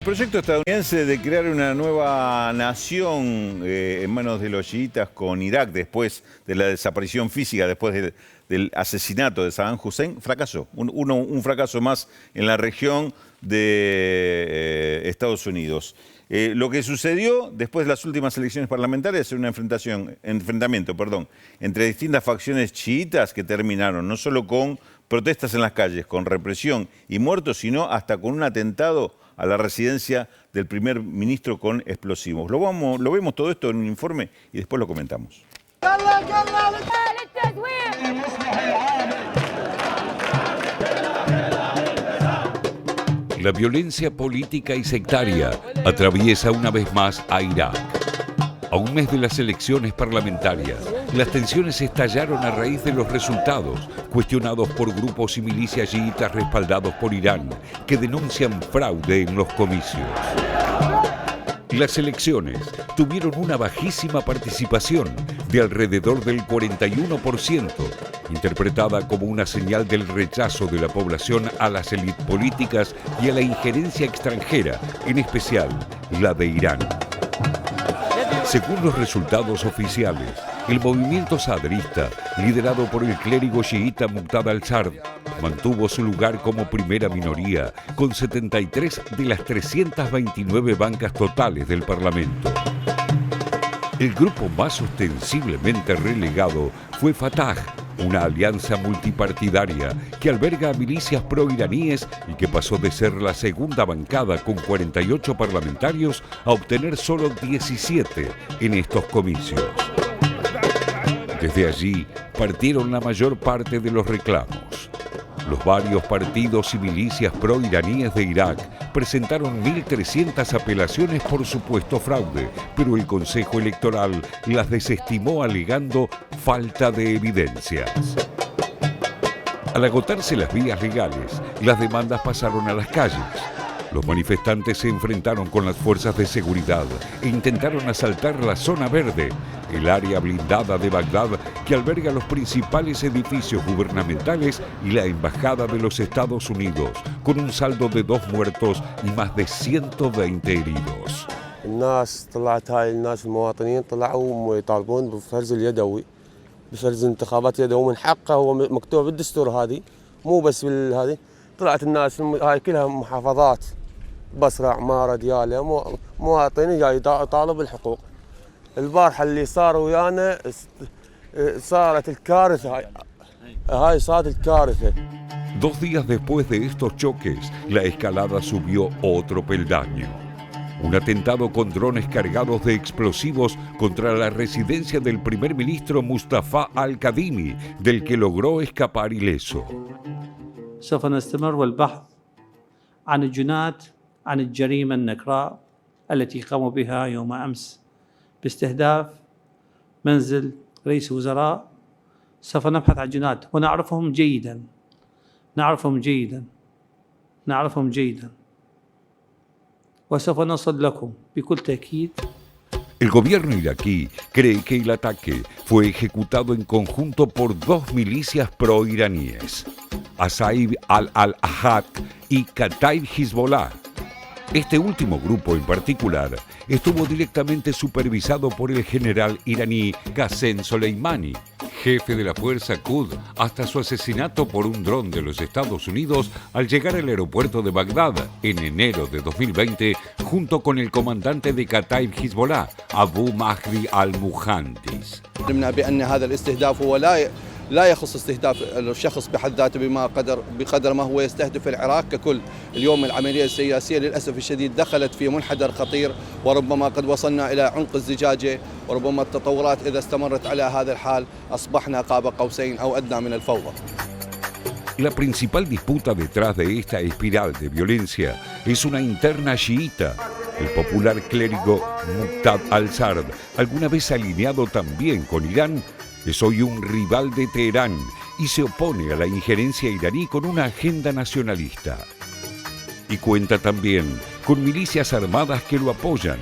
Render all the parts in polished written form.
El proyecto estadounidense de crear una nueva nación en manos de los chiitas con Irak después de la desaparición física, después del asesinato de Saddam Hussein, fracasó. Un fracaso más en la región de Estados Unidos. Lo que sucedió después de las últimas elecciones parlamentarias es un enfrentamiento entre distintas facciones chiitas que terminaron no solo con protestas en las calles, con represión y muertos, sino hasta con un atentado a la residencia del primer ministro con explosivos. Lo vemos todo esto en un informe y después lo comentamos. La violencia política y sectaria atraviesa una vez más a Irak. A un mes de las elecciones parlamentarias, las tensiones estallaron a raíz de los resultados, cuestionados por grupos y milicias chiitas respaldados por Irán, que denuncian fraude en los comicios. Las elecciones tuvieron una bajísima participación de alrededor del 41%, interpretada como una señal del rechazo de la población a las élites políticas y a la injerencia extranjera, en especial la de Irán. Según los resultados oficiales, el movimiento sadrista, liderado por el clérigo chiita Muqtada al-Sadr, mantuvo su lugar como primera minoría, con 73 de las 329 bancas totales del Parlamento. El grupo más ostensiblemente relegado fue Fatah, una alianza multipartidaria que alberga a milicias pro-iraníes y que pasó de ser la segunda bancada con 48 parlamentarios a obtener solo 17 en estos comicios. Desde allí partieron la mayor parte de los reclamos. Los varios partidos y milicias pro-iraníes de Irak presentaron 1.300 apelaciones por supuesto fraude, pero el Consejo Electoral las desestimó alegando falta de evidencias. Al agotarse las vías legales, las demandas pasaron a las calles. Los manifestantes se enfrentaron con las fuerzas de seguridad e intentaron asaltar la zona verde, el área blindada de Bagdad que alberga los principales edificios gubernamentales y la Embajada de los Estados Unidos, con un saldo de 2 muertos y más de 120 heridos. الناس طلعت هاي الناس المواطنين طلعوا يطالبون بفرز اليدوي بفرز انتخابات يدوي من حقه هو مكتوب بالدستور هذه مو بس بالهذه طلعت الناس هاي كلها محافظات بصرة عمارة ديالة مواطنين جاي يطالب بالحقوق. البارحة اللي صار ويانا صارت الكارثة هاي صارت الكارثة. 2 días después de estos choques, la escalada subió otro peldaño. Un atentado con drones cargados de explosivos contra la residencia del primer ministro Mustafa al-Kadhimi, del que logró escapar ileso. سوف نستمر والبحث عن الجنات عن الجريمة النكراء التي قاموا بها يوم أمس باستهداف منزل رئيس وزراء. سوف نبحث عن جنات ونعرفهم جيدا نعرفهم جيدا وسوف نصل لكم بكل تأكيد. El gobierno iraquí cree que el ataque fue ejecutado en conjunto por 2 milicias pro-iraníes, Asaib al-Ahad y Kataib Hezbollah. Este último grupo en particular estuvo directamente supervisado por el general iraní Qasem Soleimani, jefe de la fuerza Quds, hasta su asesinato por un dron de los Estados Unidos al llegar al aeropuerto de Bagdad en enero de 2020, junto con el comandante de Kataib Hezbollah, Abu Mahdi al-Muhandis. لا يخص استهداف الشخص بحد ذاته بقدر ما هو يستهدف العراق ككل. اليوم العملية السياسية للأسف الشديد دخلت في منحدر خطير وربما قد وصلنا إلى عنق الزجاجة وربما التطورات إذا استمرت على هذا الحال أصبحنا قاب قوسين أو أدنى من الفوضى. La principal disputa detrás de esta espiral de violencia es una interna chiita. El popular clérigo Muqtada al-Sadr, alguna vez alineado también con Irán, es hoy un rival de Teherán y se opone a la injerencia iraní con una agenda nacionalista. Y cuenta también con milicias armadas que lo apoyan.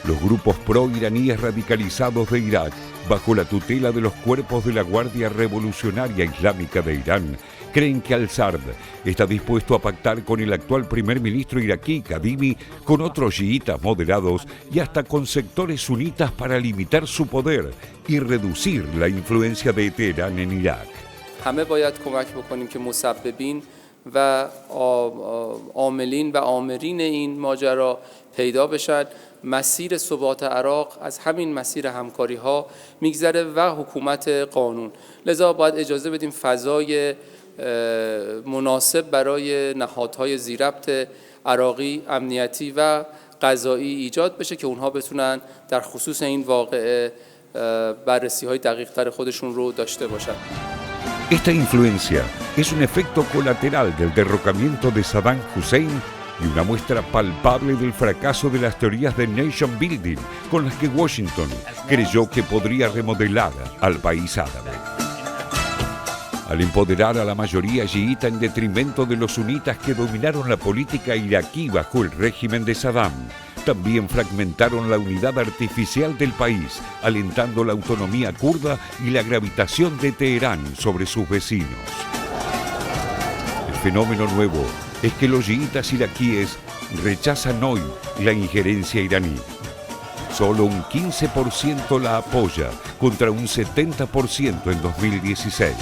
Los grupos pro-iraníes radicalizados de Irak bajo la tutela de los cuerpos de la Guardia Revolucionaria Islámica de Irán, creen que al-Sard está dispuesto a pactar con el actual primer ministro iraquí, Kadhimi, con otros chiitas moderados y hasta con sectores sunitas para limitar su poder y reducir la influencia de Teherán en Irak. همه باید کمک بکنیم که مسببین و عاملین و آمرین این ماجرا پیدا بشن. مسیر ثبات عراق از همین مسیر همکاری ها میگذره و حکومت قانون. لذا باید اجازه بدیم فضای مناسب برای نهادهای ذی‌ربط عراقی، امنیتی و قضایی ایجاد بشه که اونها بتونن در خصوص این واقعه بررسی‌های دقیق‌تر خودشون رو داشته باشن. Esta influencia es un efecto colateral del derrocamiento de Saddam Hussein y una muestra palpable del fracaso de las teorías de nation building con las que Washington creyó que podría remodelar al país árabe. Al empoderar a la mayoría chiita en detrimento de los sunitas que dominaron la política iraquí bajo el régimen de Saddam, también fragmentaron la unidad artificial del país, alentando la autonomía kurda y la gravitación de Teherán sobre sus vecinos. El fenómeno nuevo es que los chiitas iraquíes rechazan hoy la injerencia iraní. Solo un 15% la apoya contra un 70% en 2016.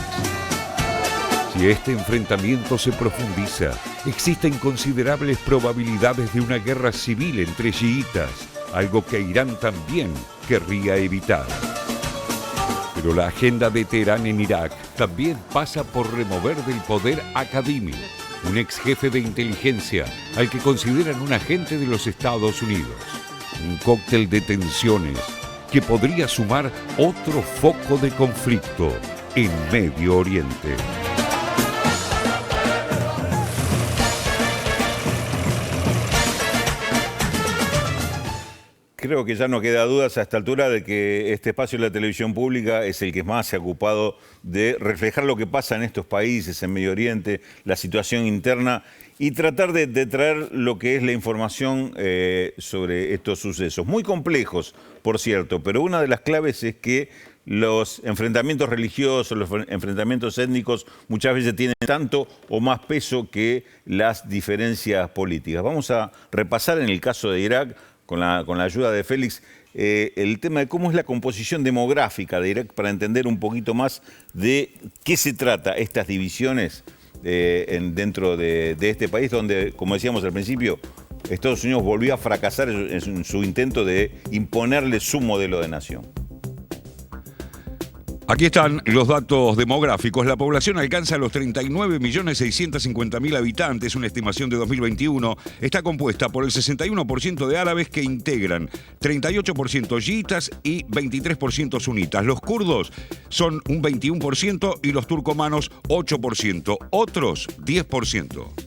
Si este enfrentamiento se profundiza, existen considerables probabilidades de una guerra civil entre chiitas, algo que Irán también querría evitar. Pero la agenda de Teherán en Irak también pasa por remover del poder a Kadhimi, un ex jefe de inteligencia al que consideran un agente de los Estados Unidos. Un cóctel de tensiones que podría sumar otro foco de conflicto en Medio Oriente. Creo que ya no queda dudas a esta altura de que este espacio de la televisión pública es el que más se ha ocupado de reflejar lo que pasa en estos países, en Medio Oriente, la situación interna y tratar de traer lo que es la información sobre estos sucesos. Muy complejos, por cierto, pero una de las claves es que los enfrentamientos religiosos, los enfrentamientos étnicos muchas veces tienen tanto o más peso que las diferencias políticas. Vamos a repasar en el caso de Irak, con la ayuda de Félix, el tema de cómo es la composición demográfica de Irak para entender un poquito más de qué se trata estas divisiones dentro de este país donde, como decíamos al principio, Estados Unidos volvió a fracasar en su intento de imponerle su modelo de nación. Aquí están los datos demográficos. La población alcanza los 39.650.000 habitantes, una estimación de 2021. Está compuesta por el 61% de árabes que integran 38% chiitas y 23% sunitas. Los kurdos son un 21% y los turcomanos 8%, otros 10%.